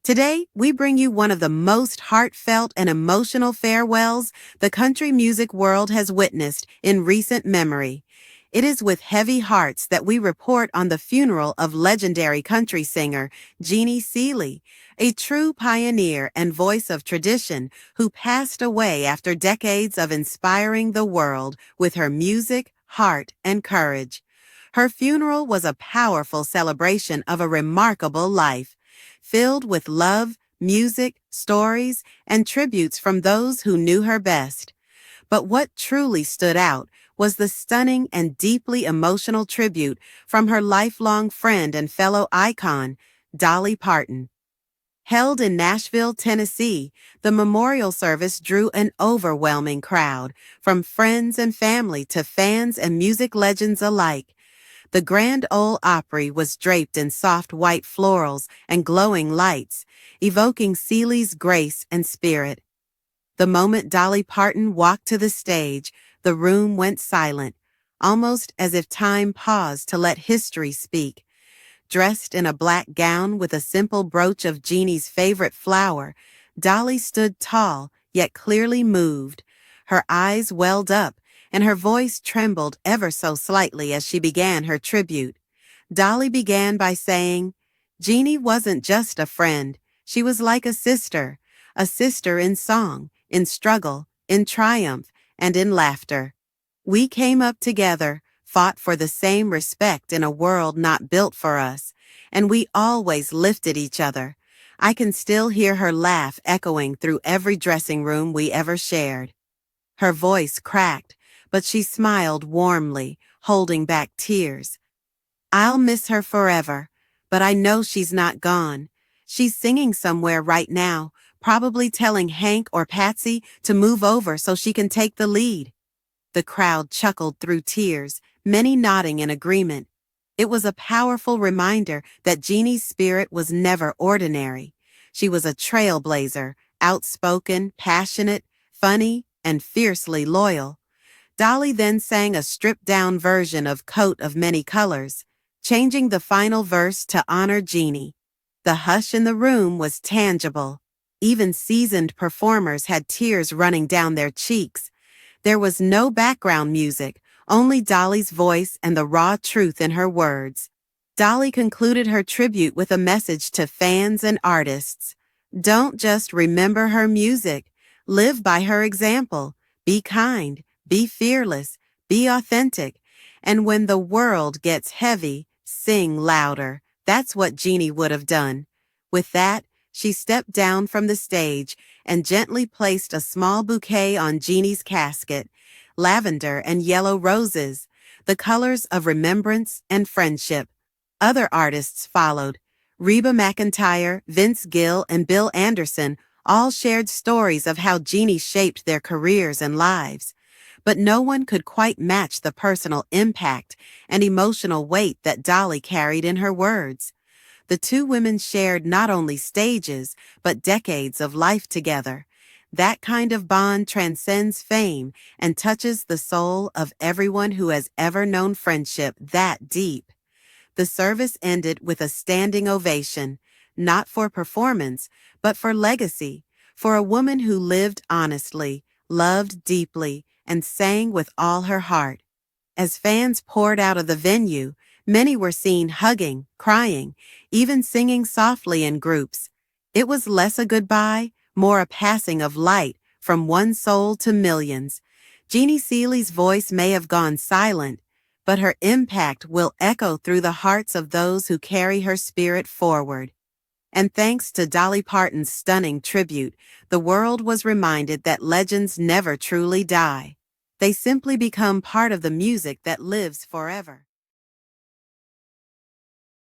Today, we bring you one of the most heartfelt and emotional farewells the country music world has witnessed in recent memory. It is with heavy hearts that we report on the funeral of legendary country singer Jeannie Seely, a true pioneer and voice of tradition who passed away after decades of inspiring the world with her music, heart, and courage. Her funeral was a powerful celebration of a remarkable life, filled with love, music, stories, and tributes from those who knew her best. But what truly stood out was the stunning and deeply emotional tribute from her lifelong friend and fellow icon, Dolly Parton. Held in Nashville, Tennessee, the memorial service drew an overwhelming crowd, from friends and family to fans and music legends alike. The Grand Ole Opry was draped in soft white florals and glowing lights, evoking Seely's grace and spirit. The moment Dolly Parton walked to the stage, the room went silent, almost as if time paused to let history speak. Dressed in a black gown with a simple brooch of Jeannie's favorite flower, Dolly stood tall, yet clearly moved. Her eyes welled up, and her voice trembled ever so slightly as she began her tribute. Dolly began by saying, "Jeannie wasn't just a friend, she was like a sister in song, in struggle, in triumph, and in laughter. We came up together, fought for the same respect in a world not built for us, and we always lifted each other. I can still hear her laugh echoing through every dressing room we ever shared." Her voice cracked, but she smiled warmly, holding back tears. "I'll miss her forever, but I know she's not gone. She's singing somewhere right now, probably telling Hank or Patsy to move over so she can take the lead." The crowd chuckled through tears, many nodding in agreement. It was a powerful reminder that Jeannie's spirit was never ordinary. She was a trailblazer, outspoken, passionate, funny, and fiercely loyal. Dolly then sang a stripped-down version of Coat of Many Colors, changing the final verse to honor Jeannie. The hush in the room was tangible. Even seasoned performers had tears running down their cheeks. There was no background music, only Dolly's voice and the raw truth in her words. Dolly concluded her tribute with a message to fans and artists. Don't just remember her music, live by her example. Be kind, be fearless, be authentic. And when the world gets heavy, sing louder. That's what Jeannie would have done. With that, she stepped down from the stage and gently placed a small bouquet on Jeannie's casket, lavender and yellow roses, the colors of remembrance and friendship. Other artists followed. Reba McEntire, Vince Gill, and Bill Anderson all shared stories of how Jeannie shaped their careers and lives. But no one could quite match the personal impact and emotional weight that Dolly carried in her words. The two women shared not only stages, but decades of life together. That kind of bond transcends fame and touches the soul of everyone who has ever known friendship that deep. The service ended with a standing ovation, not for performance, but for legacy, for a woman who lived honestly, loved deeply, and sang with all her heart. As fans poured out of the venue, many were seen hugging, crying, even singing softly in groups. It was less a goodbye, more a passing of light from one soul to millions. Jeannie Seely's voice may have gone silent, but her impact will echo through the hearts of those who carry her spirit forward. And thanks to Dolly Parton's stunning tribute, the world was reminded that legends never truly die. They simply become part of the music that lives forever.